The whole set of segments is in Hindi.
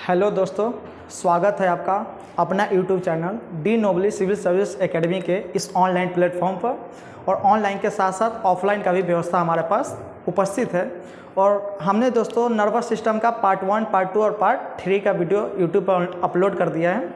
हेलो दोस्तों, स्वागत है आपका अपना यूट्यूब चैनल डी नोबली सिविल सर्विस एकेडमी के इस ऑनलाइन प्लेटफॉर्म पर। और ऑनलाइन के साथ साथ ऑफलाइन का भी व्यवस्था हमारे पास उपस्थित है। और हमने दोस्तों नर्वस सिस्टम का पार्ट 1, पार्ट 2 और पार्ट 3 का वीडियो यूट्यूब पर अपलोड कर दिया है।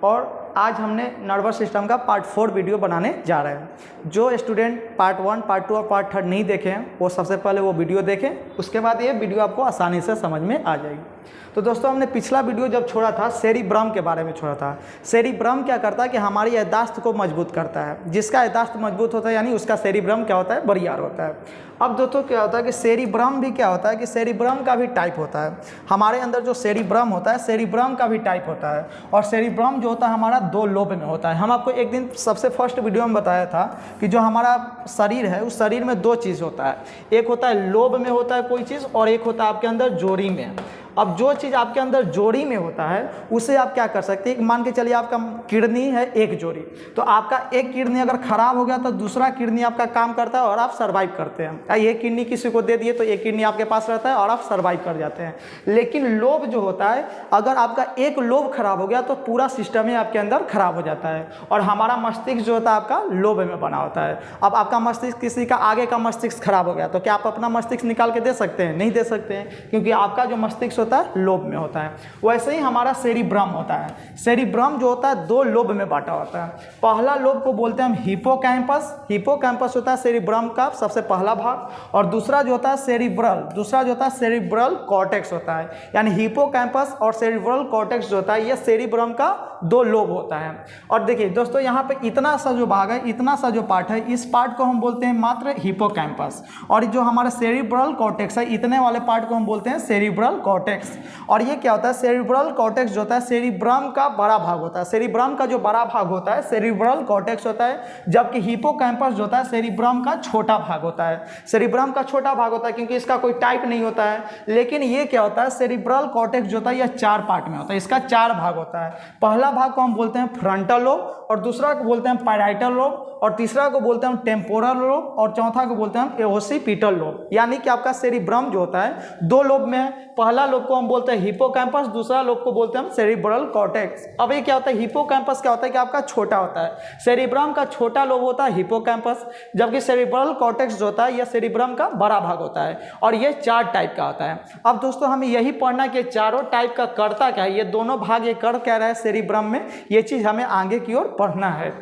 और आज हमने नर्वस सिस्टम का पार्ट 4 वीडियो बनाने जा रहे हैं। जो स्टूडेंट पार्ट 1, पार्ट 2 और पार्ट 3 नहीं देखे हैं वो सबसे पहले वो वीडियो देखें, उसके बाद ये वीडियो आपको आसानी से समझ में आ जाएगी। तो दोस्तों हमने पिछला वीडियो जब छोड़ा था सेरिब्रम के बारे में छोड़ा था। सेरिब्रम क्या करता है कि हमारी याददाश्त को मजबूत करता है। जिसका याददाश्त मजबूत होता है यानी उसका सेरिब्रम क्या होता है, बरियार होता है। अब दोस्तों क्या होता है कि सेरिब्रम भी क्या होता है कि सेरिब्रम का भी टाइप होता है। हमारे अंदर जो सेरिब्रम होता है सेरिब्रम का भी टाइप होता है। और सेरिब्रम जो होता है हमारा 2 लोब में होता है। हम आपको एक दिन सबसे फर्स्ट वीडियो में बताया था कि जो हमारा शरीर है उस शरीर में 2 चीज़ होता है। एक होता है लोब में होता है कोई चीज़, और एक होता है आपके अंदर जोड़ी में। अब जो चीज़ आपके अंदर जोड़ी में होता है उसे आप क्या कर सकते हैं, मान के चलिए आपका किडनी है एक जोड़ी, तो आपका एक किडनी अगर ख़राब हो गया तो दूसरा किडनी आपका काम करता है और आप सर्वाइव करते हैं। एक किडनी किसी को दे दिए तो एक किडनी आपके पास रहता है और आप सर्वाइव कर जाते हैं। लेकिन लोब जो होता है, अगर आपका एक लोब खराब हो गया तो पूरा सिस्टम ही आपके अंदर खराब हो जाता है। और हमारा मस्तिष्क जो होता है आपका लोब में बना होता है। अब आपका मस्तिष्क किसी का आगे का मस्तिष्क खराब हो गया तो क्या आप अपना मस्तिष्क निकाल के दे सकते हैं? नहीं दे सकते हैं, क्योंकि आपका जो मस्तिष्क होता है लोब में होता है। वैसे ही हमारा सेरिब्रम होता है। सेरिब्रम जो होता है 2 लोब में बांटा होता है। पहला लोब को बोलते हैं हम हिपोकैम्पस। हिपोकैम्पस होता है सेरिब्रम का सबसे पहला भाग। और दूसरा जो होता है सेरिब्रल कॉर्टेक्स होता है। यानी हिपोकैम्पस और सेरिब्रल कॉर्टेक्स जो होता है ये सेरिब्रम का 2 लोब होता है। और देखिए दोस्तों यहाँ पे इतना सा जो भाग है, इतना सा जो पार्ट है, इस पार्ट को हम बोलते हैं मात्र हिपोकैम्पस। और जो हमारा सेरिब्रल कॉर्टेक्स है, इतने वाले पार्ट को हम बोलते हैं सेरिब्रल कॉर्टेक्स। और ये क्या होता है, सेरिब्रल कॉर्टेक्स जो होता है सेरिब्रम का बड़ा भाग होता है। सेरिब्रम का जो बड़ा भाग होता है सेरिब्रल कॉर्टेक्स होता है, जबकि हिपोकैम्पस जो होता है सेरिब्रम का छोटा भाग होता है। सेरिब्रम का छोटा भाग होता है क्योंकि इसका कोई टाइप नहीं होता है। लेकिन ये क्या होता है, सेरिब्रल कॉर्टेक्स जो होता है यह 4 पार्ट में होता है। इसका 4 भाग होता है। पहला भाग को हम बोलते हैं फ्रंटल लोब, और दूसरा को बोलते हैं पैराइटल लोब, और तीसरा को बोलते हैं हम टेम्पोरल लोब, और चौथा को बोलते हैं हम ओसिपिटल लोब। यानी कि आपका सेरिब्रम जो होता है 2 लोब में है। पहला लोब को हम बोलते हैं हिपोकैम्पस, दूसरा लोब को बोलते हैं हम सेरिब्रल कॉर्टेक्स। अब ये क्या होता है, हिपोकैम्पस क्या होता है कि आपका छोटा होता है। सेरिब्रम का छोटा लोब होता है हिपोकैम्पस, जबकि सेरिब्रल कॉर्टेक्स जो होता है यह सेरिब्रम का बड़ा भाग होता है। और ये 4 टाइप का होता है। अब दोस्तों हमें यही पढ़ना कि चारों टाइप का करता क्या है, ये दोनों भाग ये कर क्या रहा है सेरिब्रम में, ये चीज़ हमें आगे की ओर पढ़ना है।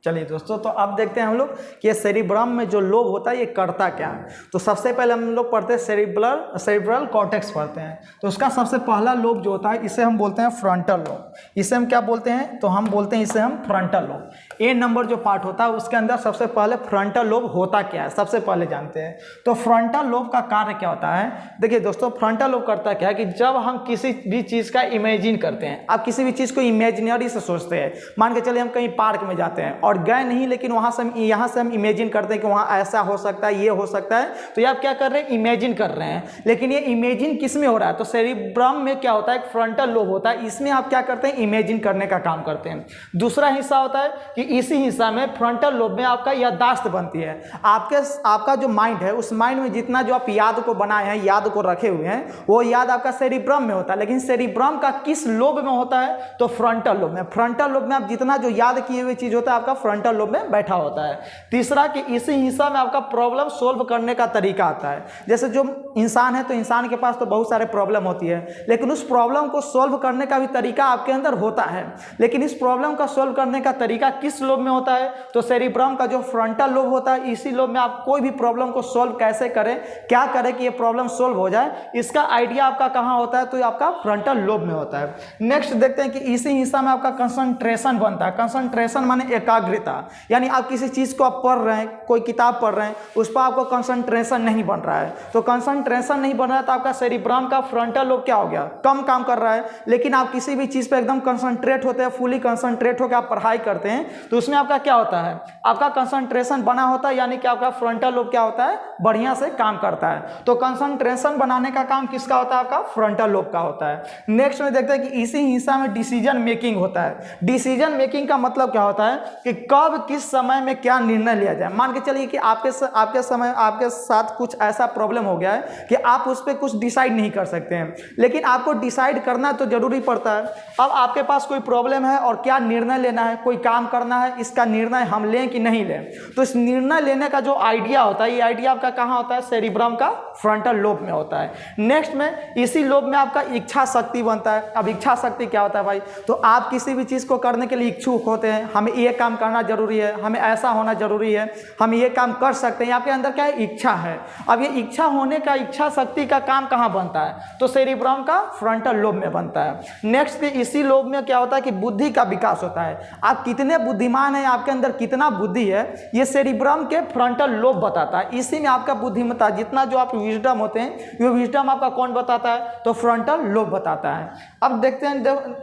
चलिए दोस्तों, तो अब देखते हैं हम लोग कि ये सेरिब्रम में जो लोब होता है ये करता क्या है। तो सबसे पहले हम लोग पढ़ते हैं सेरिब्रल कॉर्टेक्स पढ़ते हैं। तो उसका सबसे पहला लोब जो होता है इसे हम बोलते हैं फ्रंटल लोब। इसे हम क्या बोलते हैं, तो हम बोलते हैं इसे हम फ्रंटल लोब। ए नंबर जो पार्ट होता है उसके अंदर सबसे पहले फ्रंटल लोब होता क्या है सबसे पहले जानते हैं। तो फ्रंटल लोब का कार्य क्या होता है, देखिए दोस्तों फ्रंटल लोब करता क्या है कि जब हम किसी भी चीज़ का इमेजिन करते हैं, आप किसी भी चीज़ को इमेजिनरी से सोचते हैं। मान के चलिए हम कहीं पार्क में जाते हैं और गए नहीं, लेकिन वहाँ से हम इमेजिन करते हैं कि वहाँ ऐसा हो सकता है, ये हो सकता है। तो ये आप क्या कर रहे हैं, इमेजिन कर रहे हैं। लेकिन ये इमेजिन किस में हो रहा है, तो सेरिब्रम में क्या होता है, एक फ्रंटल लोब होता है, इसमें आप क्या करते हैं, इमेजिन करने का काम करते हैं। दूसरा हिस्सा होता है कि इसी हिस्सा में फ्रंटल लोब में आपका याददाश्त बनती है। आपका जो माइंड है उस माइंड में जितना जो आप याद को बनाए हैं, याद को रखे हुए हैं, वो याद आपका सेरिब्रम में होता है। लेकिन सेरिब्रम का किस लोब में होता है, तो फ्रंटल लोब में। फ्रंटल लोब में आप जितना जो याद किए हुए चीज होता है आपका फ्रंटल लोब में बैठा होता है। तीसरा कि इसी हिस्सा में आपका प्रॉब्लम सोल्व करने का तरीका आता है। जैसे जो इंसान है तो इंसान के पास तो बहुत सारे प्रॉब्लम होती है, लेकिन उस प्रॉब्लम को सोल्व करने का भी तरीका आपके अंदर होता है। लेकिन इस प्रॉब्लम का सोल्व करने का तरीका किस लोब में होता है, तो सेरिब्रम का जो फ्रंटल लोब होता है, इसी लोब में आप कोई भी प्रॉब्लम को सोल्व कैसे करें, क्या करें कि ये प्रॉब्लम सोल्व हो जाए, इसका आइडिया आपका कहाँ होता है, तो ये आपका फ्रंटल लोब में होता है। नेक्स्ट देखते हैं कि इसी हिस्सा में आपका कंसंट्रेशन बनता है। कंसंट्रेशन माने एकाग्रता, यानी आप किसी चीज़ को आप पढ़ रहे हैं, कोई किताब पढ़ रहे हैं, उस पर आपको कंसंट्रेशन नहीं बन रहा है। तो कंसंट्रेशन नहीं बन रहा है तो आपका सेरिब्रम का फ्रंटल लोब क्या हो गया, कम काम कर रहा है। लेकिन आप किसी भी चीज़ पे एकदम कंसंट्रेट होते हैं, फुली कंसंट्रेट होकर आप पढ़ाई करते हैं, तो उसमें आपका क्या होता है, आपका कंसंट्रेशन बना होता है, यानी कि आपका फ्रंटल लोब क्या होता है, बढ़िया से काम करता है। तो कंसंट्रेशन बनाने का काम किसका होता है, आपका फ्रंटल लोब का होता है। नेक्स्ट में देखते हैं कि इसी हिस्सा में डिसीजन मेकिंग होता है। डिसीजन मेकिंग का मतलब क्या होता है कि कब किस समय में क्या निर्णय लिया जाए। मान के चलिए कि आपके साथ कुछ ऐसा प्रॉब्लम हो गया है कि आप उस पर कुछ डिसाइड नहीं कर सकते हैं, लेकिन आपको डिसाइड करना तो जरूरी पड़ता है। अब आपके पास कोई प्रॉब्लम है और क्या निर्णय लेना है, कोई काम करना है, इसका निर्णय हम लें कि नहीं लें। तो इस निर्णय लेने का जो आइडिया होता है, ये आइडिया आपका कहाँ होता है, सेरिब्रम का फ्रंटल लोब में होता है। नेक्स्ट में इसी लोब में आपका इच्छा शक्ति बनता है। अब इच्छा शक्ति क्या होता है भाई, तो आप किसी भी चीज़ को करने के लिए इच्छुक होते हैं, हमें ये काम करना जरूरी है, हमें ऐसा होना जरूरी है, हम ये काम कर सकते हैं, आपके अंदर क्या है, इच्छा है। अब ये इच्छा होने का, इच्छा शक्ति का काम कहाँ बनता है, तो सेरिब्रम का फ्रंटल लोब में बनता है। नेक्स्ट इसी लोब में क्या होता है कि बुद्धि का विकास होता है। आप कितने बुद्धिमान हैं, आपके अंदर कितना बुद्धि है, ये सेरिब्रम के फ्रंटल लोब बताता है। इसी में आपका बुद्धिमत्ता, जितना जो आप विजडम होते हैं, ये विजडम आपका कौन बताता है, तो फ्रंटल लोब बताता है। अब देखते हैं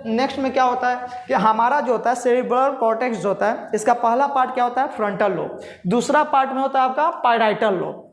नेक्स्ट में क्या होता है कि हमारा जो होता है सेरिब्रल कॉर्टेक्स जो होता है, इसका पहला पार्ट क्या होता है, फ्रंटल लोब। दूसरा पार्ट में होता है आपका पैराइटल लोब।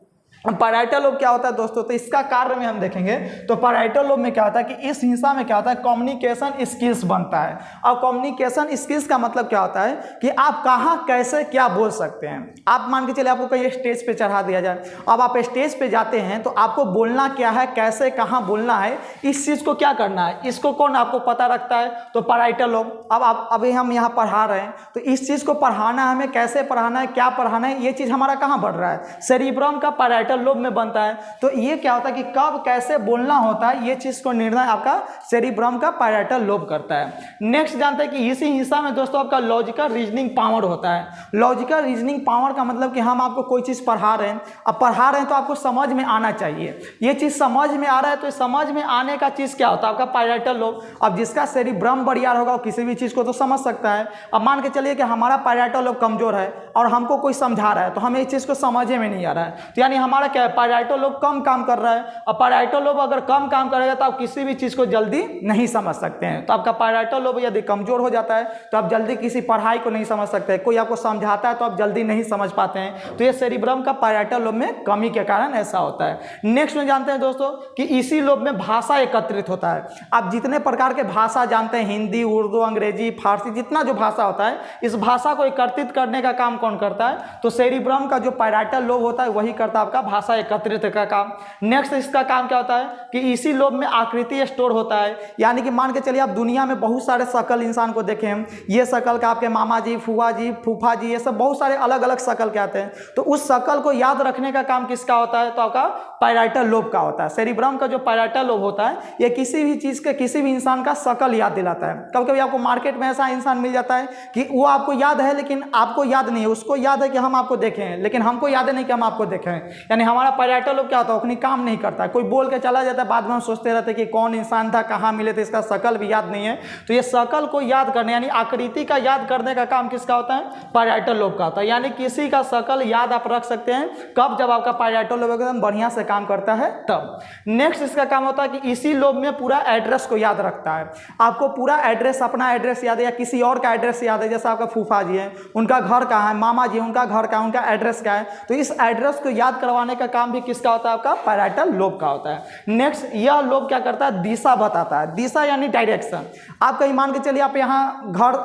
पैराइटल लोब क्या होता है दोस्तों, तो इसका कार्य में हम देखेंगे तो पैराइटल लोब में क्या होता है कि इस हिस्सा में क्या होता है, कम्युनिकेशन स्किल्स बनता है। और कम्युनिकेशन स्किल्स का मतलब क्या होता है कि आप कहाँ कैसे क्या बोल सकते हैं। आप मान के चलिए आपको कहीं स्टेज पे चढ़ा दिया जाए, अब आप स्टेज पे जाते हैं तो आपको बोलना क्या है, कैसे कहाँ बोलना है, इस चीज़ को क्या करना है, इसको कौन आपको पता रखता है, तो पैराइटल लोब। अब आप अभी हम यहाँ पढ़ा रहे हैं तो इस चीज़ को पढ़ाना, हमें कैसे पढ़ाना है, क्या पढ़ाना है, ये चीज़ हमारा कहाँ बढ़ रहा है, सेरिब्रम का पैराइटल लोब में बनता है। तो ये क्या होता है कि कब कैसे बोलना होता है, ये चीज को निर्णय आपका सेरिब्रम का पैराइटल लोब करता है। नेक्स्ट जानते हैं कि इसी हिस्सा में दोस्तों आपका लॉजिकल रीजनिंग पावर होता है। लॉजिकल रीजनिंग पावर का मतलब कि हम आपको कोई चीज पढ़ा रहे हैं, अब पढ़ा रहे हैं तो आपको समझ में आना चाहिए। ये चीज समझ में आ रहा है तो समझ में आने का चीज क्या होता है, आपका पैराइटल लोब। अब जिसका सेरिब्रम बढ़िया होगा वो किसी भी चीज को तो समझ सकता है। अब मान के चलिए कि हमारा पैराइटल लोब कमजोर है और हमको कोई समझा रहा है तो हमें इस चीज को समझे में नहीं आ रहा है, तो यानी हमारा क्या है, पैराइटल लोब कम काम कर रहा है। और पैराइटल लोब अगर कम काम करेगा तो आप किसी भी चीज को जल्दी नहीं समझ सकते हैं। तो आपका पैराइटल लोब यदि कमजोर हो जाता है तो आप जल्दी किसी पढ़ाई को नहीं समझ सकते, कोई आपको समझाता है तो आप जल्दी नहीं समझ पाते हैं। तो ये सेरिब्रम का पैराइटल लोब में कमी के कारण ऐसा होता है। नेक्स्ट में जानते हैं दोस्तों कि इसी लोब में भाषा एकत्रित होता है। आप जितने प्रकार के भाषा जानते हैं, हिंदी, उर्दू, अंग्रेजी, फारसी, जितना जो भाषा होता है, इस भाषा को एकत्रित करने का काम कौन करता है, तो सेरिब्रम का जो पैराइटल लोब होता है वही करता है आपका भाषा एकत्रित का काम। नेक्स्ट इसका काम क्या होता है कि इसी लोब में आकृति स्टोर होता है। यानी कि मान के चलिए आप दुनिया में बहुत सारे शकल इंसान को देखें हम, ये शकल का आपके मामा जी, फुआ जी, फूफा जी, ये सब बहुत सारे अलग अलग शकल के आते हैं। तो उस शकल को याद रखने का काम किसका होता है, तो आपका पैराइटल लोब का होता है। सेरिब्रम का जो पैराइटल लोब होता है ये किसी भी चीज के, किसी भी इंसान का शकल याद दिलाता है। कभी कभी आपको मार्केट में ऐसा इंसान मिल जाता है कि वो आपको याद है लेकिन आपको याद नहीं है, उसको याद है कि हम आपको देखें लेकिन हमको याद नहीं कि हम आपको देखें। यानी हमारा पैराइटल लोब क्या होता है, अपनी काम नहीं करता है। कोई बोल के चला जाता है, बाद में हम सोचते रहते हैं कि कौन इंसान था, कहाँ मिले थे, इसका शकल भी याद नहीं है। तो ये शकल को याद करने यानी आकृति का याद करने का काम किसका होता है, पैराइटल लोब का होता है। यानी किसी का शकल याद आप रख सकते हैं कब, जब आपका पैराइटल लोब एकदम बढ़िया से काम करता है तब। नेक्स्ट इसका काम होता है कि इसी लोब में पूरा एड्रेस को याद रखता है। आपको पूरा एड्रेस, अपना एड्रेस याद है या किसी और का एड्रेस याद है, जैसे आपका फूफा जी है, उनका घर कहाँ है, मामा जी उनका घर कहाँ है, उनका एड्रेस क्या है, तो इस एड्रेस को याद करवाने का काम भी किसका होता है, आपका पैराइटल लोब का होता है। नेक्स्ट यह लोब क्या करता है, दिशा बताता है। दिशा यानी डायरेक्शन। आप कहीं मान के चलिए आप यहाँ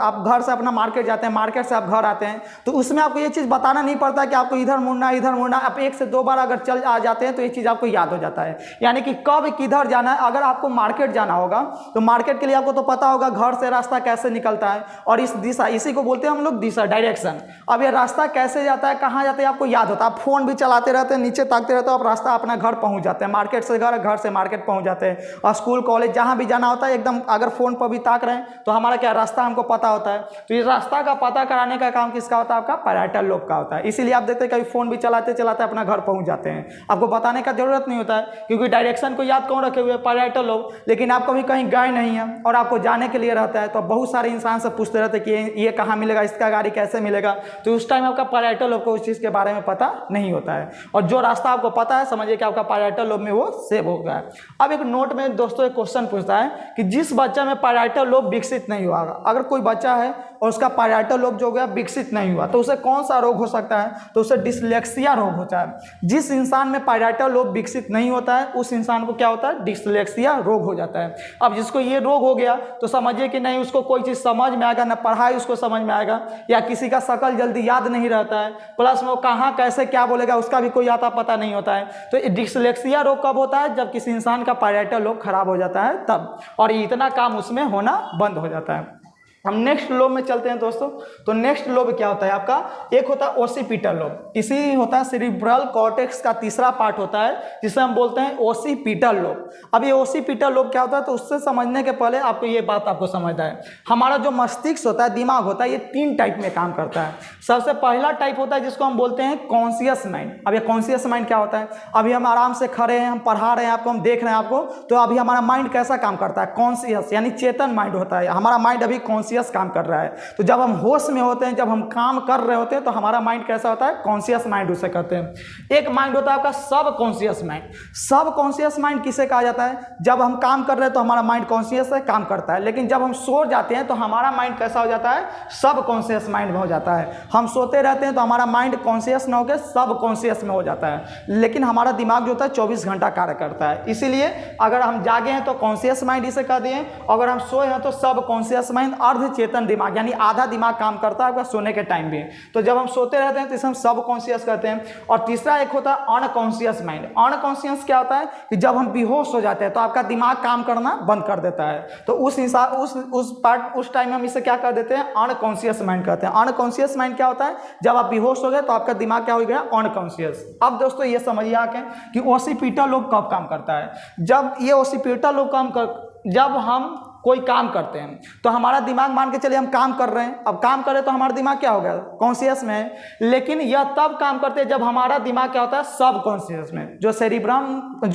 आप घर से अपना मार्केट जाते हैं, मार्केट से आप घर आते हैं, तो उसमें आपको ये चीज़ बताना नहीं पड़ता कि आपको इधर मुड़ना इधर मुड़ना। आप 1 से 2 बार अगर चल आ जाते हैं तो ये चीज़ आपको याद हो जाता है। यानी कि कब किधर जाना है। अगर आपको मार्केट जाना होगा तो मार्केट के लिए आपको तो पता होगा घर से रास्ता कैसे निकलता है, और इस दिशा, इसी को बोलते हैं हम लोग दिशा, डायरेक्शन। अब ये रास्ता कैसे जाता है, कहाँ जाते हैं, आपको याद होता है। आप फोन भी चलाते रहते हैं, नीचे ताकते रहते हो, आप रास्ता अपना घर पहुँच जाते हैं, मार्केट से घर, घर से मार्केट पहुँच जाते हैं। और स्कूल कॉलेज जहाँ भी जाना होता है एकदम, अगर फ़ोन पर भी ताक रहे हैं तो हमारा क्या रास्ता हमको पता होता है। तो इस रास्ता का पता कराने का काम किसका होता है, आपका पैराइटल लोब का होता है। इसीलिए आप देखते हैं कभी फ़ोन भी चलाते चलाते अपना घर पहुँच जाते हैं, आपको बताने का जरूरत नहीं होता है, क्योंकि डायरेक्शन को याद कौन रखे हुए, पैराइटल लोब। लेकिन आप कभी कहीं गए नहीं हैं और आपको जाने के लिए रहता है तो बहुत सारे इंसान से पूछते रहते हैं कि ये कहाँ मिलेगा, इसका गाड़ी कैसे मिलेगा। तो उस टाइम आपका पैराइटल लोब को उस चीज़ के बारे में पता नहीं होता है। और जो जो रास्ता आपको पता है समझिए कि आपका पाराइटल लोब में वो सेव हो गया है। अब एक नोट में दोस्तों एक क्वेश्चन पूछता है कि जिस बच्चे में पाराइटल लोब विकसित नहीं हुआ, अगर कोई बच्चा है और उसका पाराइटल लोब जो हो गया विकसित नहीं हुआ, तो उसे कौन सा रोग हो सकता है? तो उसे डिसलेक्सिया रोग होता है। जिस इंसान में पाराइटल लोब विकसित नहीं होता है उस इंसान को क्या होता है? डिसलेक्सिया रोग हो जाता है। अब जिसको ये रोग हो गया तो समझिए कि नहीं उसको कोई चीज़ समझ में आएगा, ना पढ़ाई उसको समझ में आएगा, या किसी का शकल जल्दी याद नहीं रहता है, प्लस में वो कहाँ कैसे क्या बोलेगा उसका भी कोई आता पता नहीं होता है। तो डिसलेक्सिया रोग कब होता है? जब किसी इंसान का पाराइटल लोब खराब हो जाता है तब, और इतना काम उसमें होना बंद हो जाता है। हम नेक्स्ट लोब में चलते हैं दोस्तों। तो नेक्स्ट लोब क्या होता है आपका? एक होता है ओसिपिटल लोब, इसी होता है सेरिब्रल कॉर्टेक्स का तीसरा पार्ट होता है जिसे हम बोलते हैं ओसिपिटल लोब। अब ये ओसिपिटल लोब क्या होता है? तो उससे समझने के पहले आपको ये बात आपको समझना है, हमारा जो मस्तिष्क होता है, दिमाग होता है, ये 3 टाइप में काम करता है। सबसे पहला टाइप होता है जिसको हम बोलते हैं कॉन्शियस माइंड। अब ये कॉन्शियस माइंड क्या होता है? अभी हम आराम से खड़े हैं, हम पढ़ा रहे हैं आपको, हम देख रहे हैं आपको, तो अभी हमारा माइंड कैसा काम करता है? कॉन्शियस यानी चेतन माइंड होता है, हमारा माइंड अभी काम कर रहा है। तो जब हम होश में होते हैं, जब हम काम कर रहे होते हैं, तो हमारा माइंड कैसा होता है? कॉन्शियस माइंड उसे कहते हैं। एक माइंड होता है आपका सब कॉन्शियस माइंड। सब कॉन्शियस माइंड किसे कहा जाता है? जब हम काम कर रहे हैं तो हमारा माइंड कॉन्शियस है, काम करता है, लेकिन जब हम सो जाते हैं तो हमारा माइंड कैसा हो जाता है? सब कॉन्शियस माइंड में हो जाता है। हम सोते रहते हैं तो हमारा माइंड कॉन्शियस न होकर सब कॉन्शियस में हो जाता है, लेकिन हमारा दिमाग जो होता है 24 घंटा कार्य करता है। इसीलिए अगर हम जागे हैं तो कॉन्शियस माइंड इसे कह दिए, अगर हम सोए हैं तो सब कॉन्शियस माइंड, अर्ध चेतन दिमाग यानी आधा दिमाग काम करता है आपका सोने के टाइम भी। तो जब हम सोते रहते हैं तो इसे हम सब कॉन्शियस कहते हैं। और तीसरा एक होता है अनकॉन्शियस माइंड। अनकॉन्शियस क्या होता है? कि जब हम बेहोश हो जाते हैं तो आपका दिमाग काम करना बंद कर देता है, तो उस टाइम हम इसे क्या कर देते हैं? अनकॉन्शियस माइंड कहते हैं। अनकॉन्शियस माइंड क्या होता है? जब आप बेहोश हो गए तो आपका दिमाग क्या हो गया? अनकॉन्शियस। अब दोस्तों ये समझिए आके कि ओसिपिटल लोब कब काम करता है? जब ये ओसिपिटल लोब जब हम कोई काम करते हैं तो हमारा दिमाग, मान के चलिए हम काम कर रहे हैं, अब काम कर रहे हैं तो हमारा दिमाग क्या हो गया? कॉन्शियस में है, लेकिन यह तब काम करते हैं जब हमारा दिमाग क्या होता है? सब कॉन्शियस में। जो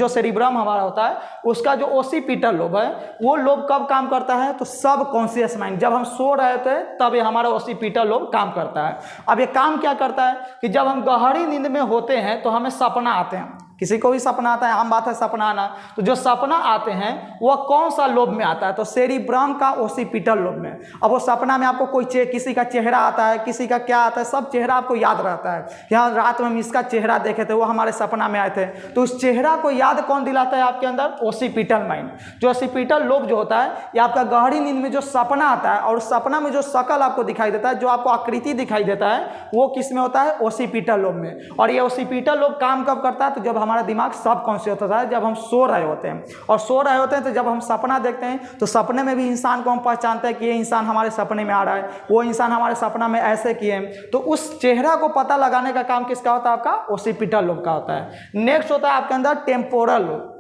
सेरिब्रम हमारा होता है उसका जो ओसिपिटल लोब है वो लोब कब काम करता है? तो सब कॉन्शियस माइंड। जब हम सो रहे थे तब ये हमारा ओसिपिटल लोब काम करता है। अब ये काम क्या करता है कि जब हम गहरी नींद में होते हैं तो हमें सपना आते हैं, किसी को भी सपना आता है, आम बात है सपना आना। तो जो सपना आते हैं वह कौन सा लोब में आता है? तो सेरिब्रम का ओसिपिटल लोब में। अब वो सपना में आपको कोई किसी का चेहरा आता है, किसी का क्या आता है, सब चेहरा आपको याद रहता है। यहाँ रात में हम इसका चेहरा देखे थे, वो हमारे सपना में आए थे, तो उस चेहरा को याद कौन दिलाता है आपके अंदर? Occipital mind. जो ओसिपिटल लोब जो होता है ये आपका गहरी नींद में जो सपना आता है और सपना में जो शकल आपको दिखाई देता है, जो आपको आकृति दिखाई देता है, वो किस में होता है? ओसिपिटल लोब में। और ये ओसिपिटल लोब काम कब करता है? तो जब हमारा दिमाग सब कॉन्शियस होता है, जब हम सो रहे होते हैं। और सो रहे होते हैं तो जब हम सपना देखते हैं तो सपने में भी इंसान को हम पहचानते हैं कि ये इंसान हमारे सपने में आ रहा है, वो इंसान हमारे सपना में ऐसे किए। तो उस चेहरा को पता लगाने का काम किसका होता है? आपका ओसिपिटल लोब का होता है। नेक्स्ट होता है आपके अंदर टेम्पोरल लोब।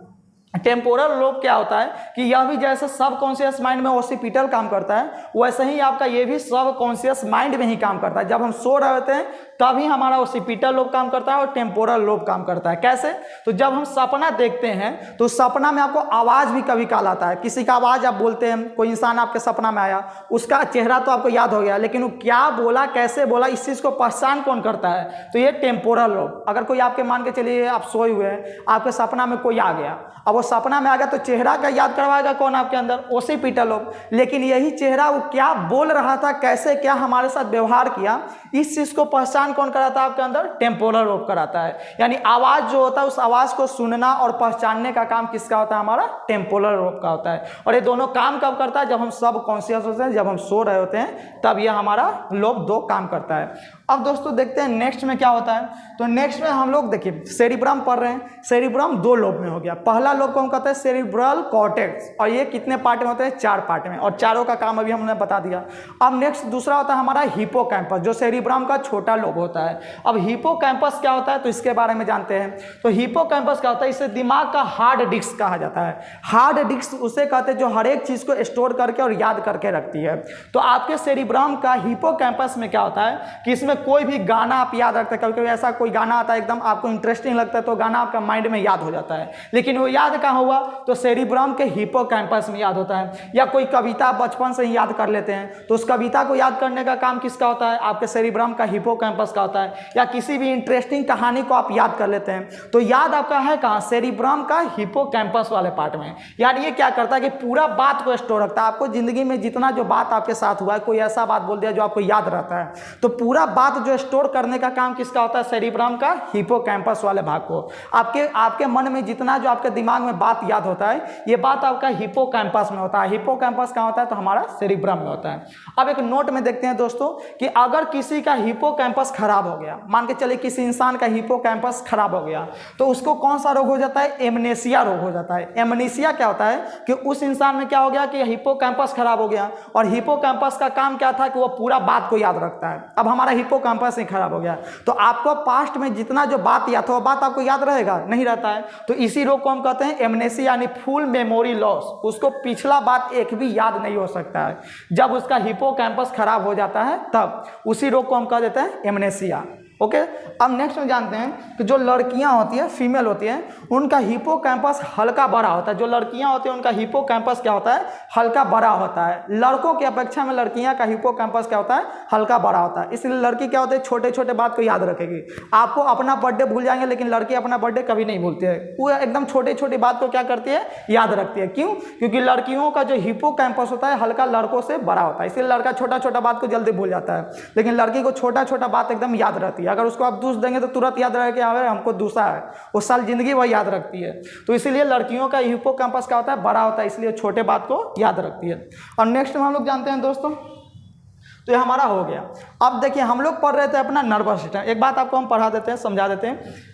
टेम्पोरल लोब क्या होता है कि यह भी जैसे सब कॉन्शियस माइंड में ओसिपिटल काम करता है, वैसे ही आपका ये भी सब कॉन्शियस माइंड में ही काम करता है। जब हम सो रहे होते हैं तभी हमारा ओसिपिटल लोब काम करता है और टेम्पोरल लोब काम करता है। कैसे? तो जब हम सपना देखते हैं तो सपना में आपको आवाज़ भी कभी काल आता है, किसी का आवाज़ आप बोलते हैं, कोई इंसान आपके सपना में आया, उसका चेहरा तो आपको याद हो गया, लेकिन वो क्या बोला, कैसे बोला, इस चीज़ को पहचान कौन करता है? तो ये टेम्पोरल लोब। अगर कोई आपके, मान के चलिए आप सोए हुए हैं, आपके सपना में कोई आ गया, अब वो सपना में आ गया तो चेहरा का याद करवाएगा कौन आपके अंदर? Occipital lobe. लेकिन यही चेहरा वो क्या बोल रहा था, कैसे क्या हमारे साथ व्यवहार किया, इस चीज़ को पहचान कौन कराता है आपके अंदर? टेम्पोरल लोब कराता है। यानी आवाज़ जो होता है उस आवाज़ को सुनना और पहचानने का काम किसका होता है? हमारा टेम्पोरल लोब का होता है। और ये दोनों काम कब करता है? जब हम सब कॉन्शियस होते हैं, जब हम सो रहे होते हैं, तब ये हमारा लोब 2 काम करता है। अब दोस्तों देखते हैं नेक्स्ट में क्या होता है। तो नेक्स्ट में हम लोग देखिए सेरिब्रम पढ़ रहे हैं, सेरिब्रम 2 लोब में हो गया। पहला लोब को हम कहते हैं सेरिब्रल कॉर्टेक्स, और ये कितने पार्ट में होते हैं? 4 पार्ट में, और चारों का काम अभी हमने बता दिया। अब नेक्स्ट दूसरा होता है हमारा हिपोकैम्पस, जो सेरिब्रम का छोटा लोब होता है। अब हिपोकैम्पस क्या होता है तो इसके बारे में जानते हैं। तो हिपोकैम्पस क्या होता है? इसे दिमाग का हार्ड डिस्क कहा जाता है। हार्ड डिस्क उसे कहते हैं जो हर एक चीज़ को स्टोर करके और याद करके रखती है। तो आपके सेरिब्रम का हिपोकैम्पस में क्या होता है कि इसमें इसमें कोई भी गाना आप याद रखते हैं, कभी कभी ऐसा कोई गाना आता है एकदम आपको इंटरेस्टिंग लगता है तो गाना आपका माइंड में याद हो जाता है, लेकिन वो याद कहाँ हुआ, तो सेरिब्रम के हिपोकैम्पस में याद होता है। या कोई कविता बचपन से ही याद कर लेते हैं तो उस कविता को याद करने का काम किसका होता है, आपके सेरिब्रम का हिपोकैम्पस का होता है। या किसी भी इंटरेस्टिंग कहानी को आप याद कर लेते हैं तो याद आपका है कहाँ, सेरिब्रम का हिपोकैम्पस वाले पार्ट में। यार ये क्या करता है कि पूरा बात को स्टोर रखता है। आपको जिंदगी में जितना जो बात आपके साथ हुआ है, कोई ऐसा बात बोल दिया जो आपको याद रहता है, तो पूरा बात जो स्टोर करने का काम किसका होता है, सेरिब्रम का हिपोकैम्पस वाले भाग को। आपके मन में जितना जो आपके दिमाग में बात याद होता है, ये बात आपका हिपोकैम्पस में होता है। हिपोकैम्पस कहाँ होता है, तो हमारा सेरिब्रम में होता है। अब एक नोट में देखते हैं दोस्तों कि अगर किसी का हिपोकैम्पस खराब हो गया, मान के चलिए किसी इंसान का हिपोकैम्पस खराब हो गया, तो उसको कौन सा रोग हो जाता है, एमनेसिया रोग हो जाता है। एमनेसिया क्या होता है कि उस इंसान में क्या हो गया कि हिपोकैम्पस खराब हो गया, और हिपोकैम्पस का काम क्या था कि वो पूरा बात को याद रखता है। अब हमारा हिपोकैम्पस ही खराब हो गया तो आपको पास्ट में जितना जो बात याद था वो बात आपको याद रहेगा, नहीं रहता है। तो इसी रोग को हम कहते हैं एमनेसिया, यानी फुल मेमोरी लॉस। उसको पिछला बात एक भी याद नहीं हो सकता है। जब उसका हिपोकैम्पस खराब हो जाता है तब उसी रोग को हम कह देते हैं एमनेसिया। ओके, अब नेक्स्ट में जानते हैं कि जो लड़कियां होती हैं, फीमेल होती हैं, उनका हिपोकैम्पस हल्का बड़ा होता है। जो लड़कियां होती हैं उनका हिपोकैम्पस क्या होता है, हल्का बड़ा होता है। लड़कों की अपेक्षा में लड़कियां का हिपोकैम्पस क्या होता है, हल्का बड़ा होता है। इसलिए लड़की क्या होती है, छोटे छोटे बात को याद रखेगी। आपको अपना बर्थडे भूल जाएंगे लेकिन लड़की अपना बर्थडे कभी नहीं भूलती है। वो एकदम छोटे छोटी बात को क्या करती है, याद रखती है। क्यों, क्योंकि लड़कियों का जो हिपोकैम्पस होता है हल्का लड़कों से बड़ा होता है। इसलिए लड़का छोटा छोटा बात को जल्दी भूल जाता है, लेकिन लड़की को छोटा छोटा बात एकदम याद रहती है। अगर उसको आप दूस देंगे तो तुरंत याद रहेगा कि हाँ हमको दूसरा है, वो साल जिंदगी वह याद रखती है। तो इसीलिए लड़कियों का हिपोकैम्पस क्या होता है, बड़ा होता है, इसलिए छोटे बात को याद रखती है। और नेक्स्ट में हम लोग जानते हैं दोस्तों, तो ये हमारा हो गया। अब देखिए हम लोग पढ़ रहे थे अपना नर्वस सिस्टम। एक बात आपको हम पढ़ा देते हैं, समझा देते हैं।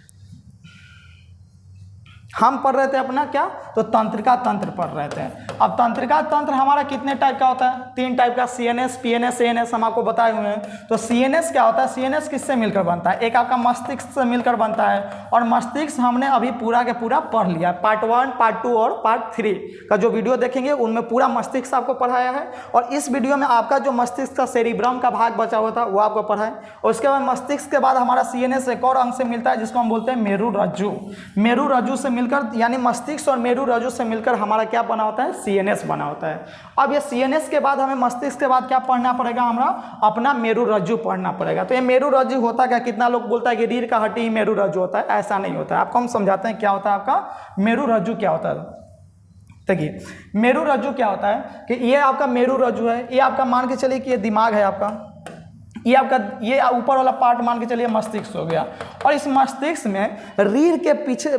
हम पढ़ रहे थे अपना क्या, तो तंत्रिका तंत्र पढ़ रहे थे। अब तंत्रिका तंत्र हमारा कितने टाइप का होता है, 3 टाइप का, सीएनएस, पीएनएस, एएनएस हम आपको बताए हुए हैं। तो सीएनएस क्या होता है, सीएनएस किससे मिलकर बनता है, एक आपका मस्तिष्क से मिलकर बनता है। और मस्तिष्क हमने अभी पूरा के पूरा पढ़ लिया, पार्ट 1, पार्ट 2 और पार्ट 3 का जो वीडियो देखेंगे उनमें पूरा मस्तिष्क आपको पढ़ाया है। और इस वीडियो में आपका जो मस्तिष्क का सेरिब्रम का भाग बचा हुआ था वो आपको पढ़ा है। और उसके बाद मस्तिष्क के बाद हमारा सीएनएस एक और अंग से मिलता है जिसको हम बोलते हैं मेरुरज्जु। मेरुरज्जु से मिलकर, यानी मस्तिष्क और मेरुरज्जु से मिलकर हमारा क्या बना होता है, सीएनएस बना होता है। अब ये सीएनएस के बाद हमें मस्तिष्क के बाद क्या पढ़ना पड़ेगा, हमारा अपना मेरुरज्जु पढ़ना पड़ेगा। तो ये मेरुरज्जु होता क्या, कितना लोग बोलता है कि रीढ़ का हड्डी मेरुरज्जु होता है, ऐसा नहीं होता है। आपको हम समझाते हैं क्या होता है आपका मेरुरज्जु क्या होता है। देखिए मेरुरज्जु क्या होता है कि ये आपका मेरुरज्जु है, ये आपका मान के चलिए कि ये दिमाग है आपका, ये आपका ये ऊपर वाला पार्ट मान के चलिए मस्तिष्क हो गया। और इस मस्तिष्क में रीढ़ के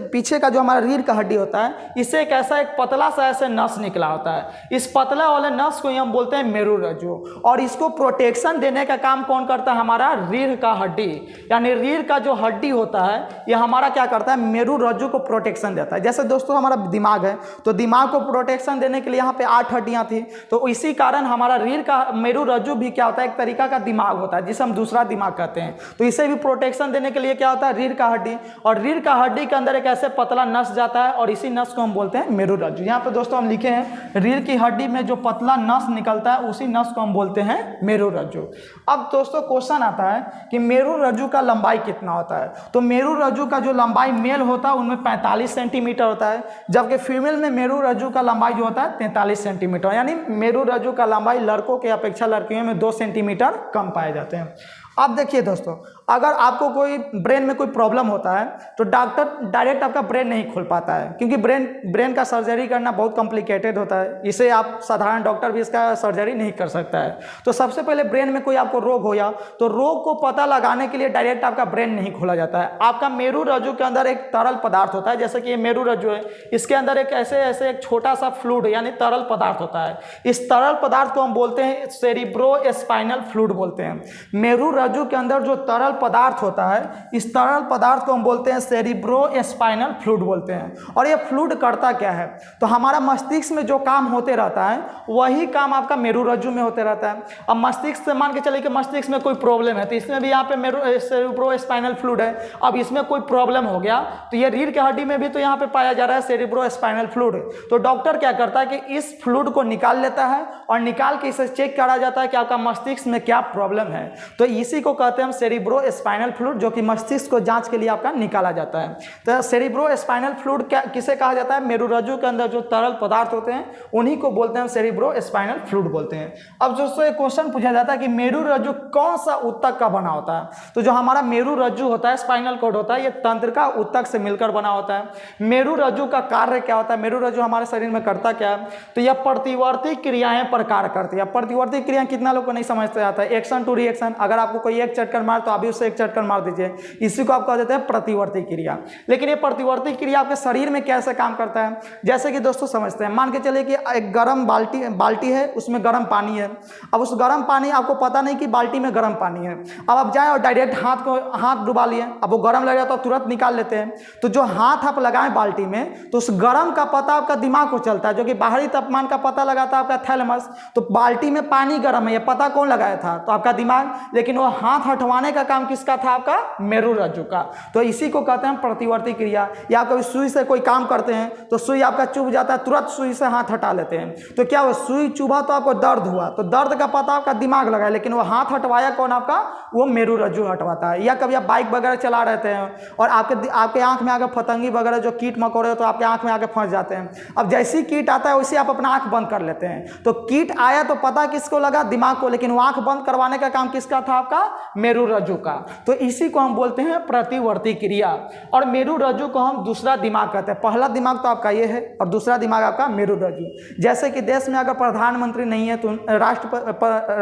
पीछे का जो हमारा रीढ़ का हड्डी होता है, इससे एक ऐसा एक पतला सा ऐसे नस निकला होता है। इस पतला वाले नस को हम बोलते हैं मेरुरज्जु। और इसको प्रोटेक्शन देने का काम कौन करता है, हमारा रीढ़ का हड्डी। यानी रीढ़ का जो हड्डी होता है ये हमारा क्या करता है, मेरुरज्जु को प्रोटेक्शन देता है। जैसे दोस्तों हमारा दिमाग है, तो दिमाग को प्रोटेक्शन देने के लिए यहाँ पे 8 हड्डियाँ थी, तो इसी कारण हमारा रीढ़ का मेरुरज्जु भी क्या होता है, एक तरीका का दिमाग होता है जिसे हम दूसरा दिमाग कहते हैं। तो इसे भी प्रोटेक्शन देने के लिए क्या होता है, रीढ़ का हड्डी। और रीढ़ का हड्डी के अंदर एक ऐसे पतला नस जाता है और इसी नस को हम बोलते हैं मेरुरज्जु। यहाँ पे दोस्तों हम लिखे हैं रीढ़ की हड्डी में जो पतला नस निकलता है उसी नस को हम बोलते हैं मेरुरज्जु। अब दोस्तों क्वेश्चन आता है कि मेरुरज्जु का लंबाई कितना होता है। तो मेरुरज्जु का जो लंबाई मेल होता है उनमें 45 सेंटीमीटर होता है, जबकि फीमेल में मेरुरज्जु का लंबाई जो होता है 43 सेंटीमीटर। यानी मेरुरज्जु का लंबाई लड़कों के अपेक्षा लड़कियों में 2 सेंटीमीटर कम पाए जाते हैं। अब देखिए दोस्तों, अगर आपको कोई ब्रेन में कोई प्रॉब्लम होता है तो डॉक्टर डायरेक्ट आपका ब्रेन नहीं खोल पाता है, क्योंकि ब्रेन का सर्जरी करना बहुत कॉम्प्लिकेटेड होता है। इसे आप साधारण डॉक्टर भी इसका सर्जरी नहीं कर सकता है। तो सबसे पहले ब्रेन में कोई आपको रोग हो या तो रोग को पता लगाने के लिए डायरेक्ट आपका ब्रेन नहीं खोला जाता है। आपका मेरुरज्जु के अंदर एक तरल पदार्थ होता है, जैसे कि ये मेरुरज्जु है, इसके अंदर एक ऐसे एक छोटा सा फ्लूइड यानी तरल पदार्थ होता है। इस तरल पदार्थ को हम बोलते हैं सेरिब्रोस्पाइनल फ्लूइड बोलते हैं। मेरुरज्जु के अंदर जो तरल पदार्थ होता है, इस तरल पदार्थ को हम बोलते हैं सेरिब्रोस्पाइनल फ्लूइड बोलते हैं। और ये फ्लूइड करता क्या है, तो हमारा मस्तिष्क में जो काम होते रहता है वही काम आपका मेरुरज्जु में होते रहता है। अब मस्तिष्क से मान के चलिए कि मस्तिष्क में कोई प्रॉब्लम है, तो इसमें भी यहाँ पे सेरिब्रोस्पाइनल फ्लूइड है। अब इसमें कोई प्रॉब्लम हो गया तो ये रीढ़ की हड्डी में भी तो यहाँ पे पाया जा रहा है सेरिब्रोस्पाइनल फ्लूइड। तो डॉक्टर क्या करता है कि इस फ्लूइड को निकाल लेता है और निकाल के इसे चेक करा जाता है कि आपका मस्तिष्क में क्या प्रॉब्लम है। तो इसी इसी को कहते हैं हम सेरिब्रो स्पाइनल फ्लूइड, जो कि मस्तिष्क को जांच के लिए आपका निकाला जाता है। तो सेरिब्रो स्पाइनल फ्लूइड क्या किसे कहा जाता है? मेरुरज्जु के अंदर जो तरल पदार्थ होते हैं उन्हीं को बोलते हैं सेरिब्रो स्पाइनल फ्लूइड बोलते हैं। अब दोस्तों एक क्वेश्चन पूछा जाता है कि मेरुरज्जु कौन सा ऊतक का बना होता है? तो जो हमारा मेरुरज्जु होता है, स्पाइनल कॉर्ड होता है, ये तंत्रिका ऊतक से मिलकर बना होता है। मेरुरज्जु का कार्य क्या होता है? मेरुरज्जु हमारे शरीर में करता क्या है? तो यह प्रतिवर्ती क्रियाएं पर कार्य करती है। प्रतिवर्ती क्रिया कितना लोग को नहीं समझते आता है? Action to reaction. अगर आपको कोई एक चटकर मार तो अभी उससे एक चटकर मार दीजिए, इसी को आप कह देते हैं प्रतिवर्ती क्रिया। लेकिन ये प्रतिवर्ती क्रिया आपके शरीर में कैसे काम करता है, जैसे कि दोस्तों समझते हैं। मान के चलिए कि एक गर्म बाल्टी है, उसमें गर्म पानी है। अब उस गर्म पानी, आपको पता नहीं कि बाल्टी में गर्म पानी है, अब आप जाए और डायरेक्ट हाथ डुबा लिए, अब वो गर्म लगेगा तो तुरंत निकाल लेते हैं। तो जो हाथ आप लगाएं बाल्टी में, तो उस गर्म का पता आपका दिमाग को चलता है, जो कि बाहरी तापमान का पता लगाता है आपका थैलेमस। तो बाल्टी में पानी गर्म है, ये पता कौन लगाया था? तो आपका दिमाग। लेकिन वो हाथ हटवाने का काम किसका था? आपका मेरुरज्जु का। तो इसी को कहते हैं प्रतिवर्ती क्रिया। या कभी सुई से कोई काम करते हैं तो सुई आपका चुभ जाता है, तुरंत सुई से हाथ हटा लेते हैं। तो क्या हुआ? सुई चुभा तो आपको दर्द हुआ, तो दर्द का पता आपका दिमाग लगाया, लेकिन वो हाथ हटवाया कौन? आपका वो मेरुरज्जु हटवाता है। या कभी आप बाइक वगैरह चला रहते हैं और आपके आंख में आकर फतंगी वगैरह जो कीट मकोड़े हो तो आपके आंख में आकर फंस जाते हैं। अब जैसे ही कीट आता है वैसे आप अपना आंख बंद कर लेते हैं। तो कीट आया तो पता किसको लगा? दिमाग को। लेकिन वो आंख बंद करवाने का काम किसका था? आपका मेरुरज्जु का। तो इसी को हम बोलते हैं प्रतिवर्ती क्रिया। और मेरुरज्जु को हम दूसरा दिमाग कहते हैं। पहला दिमाग तो आपका ये है और दूसरा दिमाग आपका मेरुरज्जु। जैसे कि देश में अगर प्रधानमंत्री नहीं है तो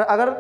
अगर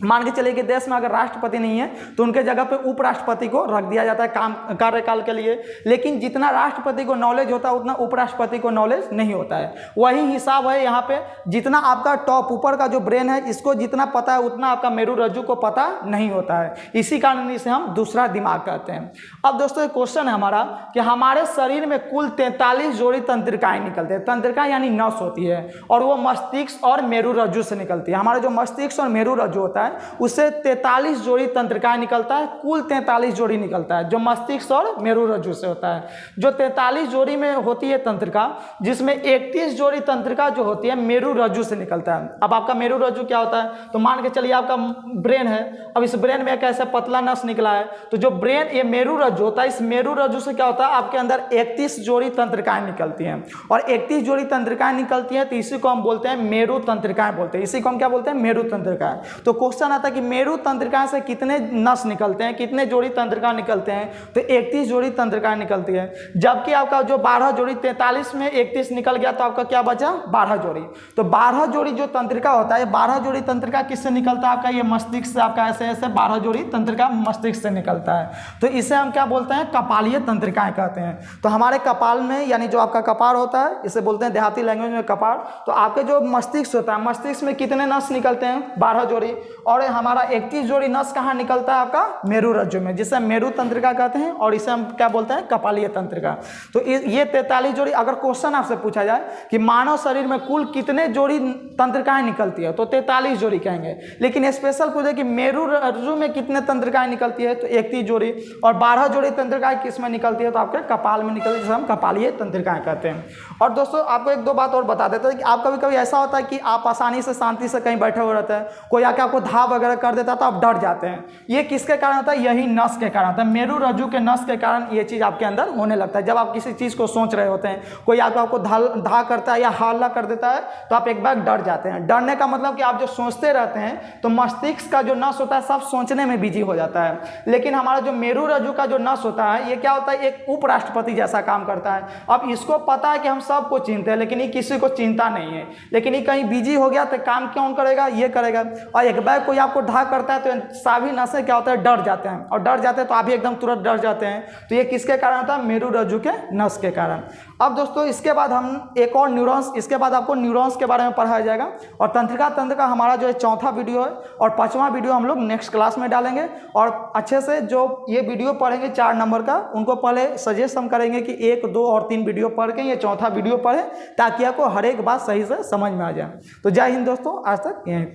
मान के चलिए कि देश में अगर राष्ट्रपति नहीं है तो उनके जगह पे उपराष्ट्रपति को रख दिया जाता है काम कार्यकाल के लिए। लेकिन जितना राष्ट्रपति को नॉलेज होता है उतना उपराष्ट्रपति को नॉलेज नहीं होता है। वही हिसाब है यहाँ पे, जितना आपका टॉप ऊपर का जो ब्रेन है इसको जितना पता है उतना आपका मेरुरज्जु को पता नहीं होता है। इसी कारण इसे हम दूसरा दिमाग कहते हैं। अब दोस्तों एक क्वेश्चन है हमारा कि हमारे शरीर में कुल 43 जोड़ी तंत्रिकाएं निकलते हैं। तंत्रिकाएं यानी नस होती है और वो मस्तिष्क और मेरुरज्जु से निकलती है। हमारा जो मस्तिष्क और मेरुरज्जु होता है उससे 43 जोड़ी तंत्रिकाएं निकलता है, कुल 43 जोड़ी निकलता है जो मस्तिष्क और मेरुरज्जु से होता है। जो 43 जोड़ी में होती है तंत्रिका, जिसमें 31 जोड़ी तंत्रिका जो होती है मेरुरज्जु से निकलता है। अब आपका मेरुरज्जु क्या होता है? तो मान के चलिए आपका ब्रेन है, अब इस ब्रेन में एक ऐसा पतला नस निकला है, तो जो ब्रेन ये मेरुरज्जु होता है, इस मेरुरज्जु से क्या होता है? आपके अंदर 31 जोड़ी तंत्रिकाएं निकलती हैं और 31 जोड़ी तंत्रिकाएं निकलती हैं तो इसी को हम बोलते हैं मेरु तंत्रिकाएं बोलते हैं। इसी को हम क्या बोलते हैं? मेरु तंत्रिकाएं। तो क्वेश्चन आता है कि मेरु तंत्रिका से कितने नस निकलते हैं, कितने जोड़ी तंत्रिका निकलते हैं? तो 31 जोड़ी तंत्रिका निकलती है। जबकि आपका जो 12 जोड़ी, 43 में 31 निकल गया तो आपका क्या बचा? 12 जोड़ी। तो 12 जोड़ी जो तंत्रिका होता है, 12 जोड़ी तंत्रिका किससे निकलता है? आपका ये मस्तिष्क से। आपका ऐसे ऐसे 12 जोड़ी तंत्रिका मस्तिष्क से निकलता है। तो इसे हम क्या बोलते हैं? कपालीय तंत्रिकाएं कहते हैं। तो हमारे कपाल में, यानी जो आपका कपार होता है, इसे बोलते हैं देहाती लैंग्वेज में कपार। तो आपके जो मस्तिष्क होता है, मस्तिष्क में कितने नस निकलते हैं? 12 जोड़ी। और हमारा 31 जोड़ी नस कहाँ निकलता है? आपका मेरुरज्जु में, जिसे मेरु तंत्रिका कहते हैं और इसे हम क्या बोलते हैं? कपालीय तंत्रिका। तो ये 43 जोड़ी। अगर क्वेश्चन आपसे पूछा जाए कि मानव शरीर में कुल कितने जोड़ी तंत्रिकाएं निकलती है, तो 43 जोड़ी कहेंगे। लेकिन स्पेशल पूछे कि मेरुरज्जु में कितने तंत्रिकाएं निकलती है, तो 31 जोड़ी। और 12 जोड़ी तंत्रिकाएं किस में निकलती है? तो आपके कपाल में निकलती है, जिसे हम कपालीय तंत्रिकाएं कहते हैं। और दोस्तों आपको एक दो बात और बता देते हैं कि आप कभी कभी ऐसा होता है कि आप आसानी से शांति से कहीं बैठे हुए रहते हैं, कोई आके आपको धा वगैरह कर देता है तो आप डर जाते हैं। ये किसके कारण होता है? यही नस के कारण होता है। मेरुरज्जु के नस के कारण ये चीज़ आपके अंदर होने लगता है। जब आप किसी चीज़ को सोच रहे होते हैं, कोई आके आपको धा करता है या हल्ला कर देता है तो आप एक बार डर जाते हैं। डरने का मतलब कि आप जो सोचते रहते हैं तो मस्तिष्क का जो नस होता है सब सोचने में बिजी हो जाता है। लेकिन हमारा जो मेरुरज्जु का जो नस होता है, ये क्या होता है? एक उपराष्ट्रपति जैसा काम करता है। अब इसको पता है कि हम सबको चिंते हैं, लेकिन ये किसी को चिंता नहीं है। लेकिन ये कहीं बिजी हो गया तो काम क्यों करेगा? ये करेगा। और एक बार कोई आपको ढा करता है तो सभी नसें क्या होता है? डर जाते हैं। और डर जाते हैं तो आप भी एकदम तुरंत डर जाते हैं। तो ये किसके कारण होता है? मेरुरज्जु के नस के कारण। अब दोस्तों इसके बाद हम एक और न्यूरॉन्स, इसके बाद आपको न्यूरॉन्स के बारे में पढ़ाया जाएगा। और तंत्रिका तंत्र का हमारा जो है चौथा वीडियो है और 5वां वीडियो हम लोग नेक्स्ट क्लास में डालेंगे। और अच्छे से जो ये वीडियो पढ़ेंगे 4 नंबर का, उनको पहले सजेस्ट हम करेंगे कि 1, 2 और 3 वीडियो पढ़ के ये चौथा वीडियो पढ़ें, ताकि आपको हर एक बात सही से समझ में आ जाए। तो जय हिंद दोस्तों, आज तक यहीं।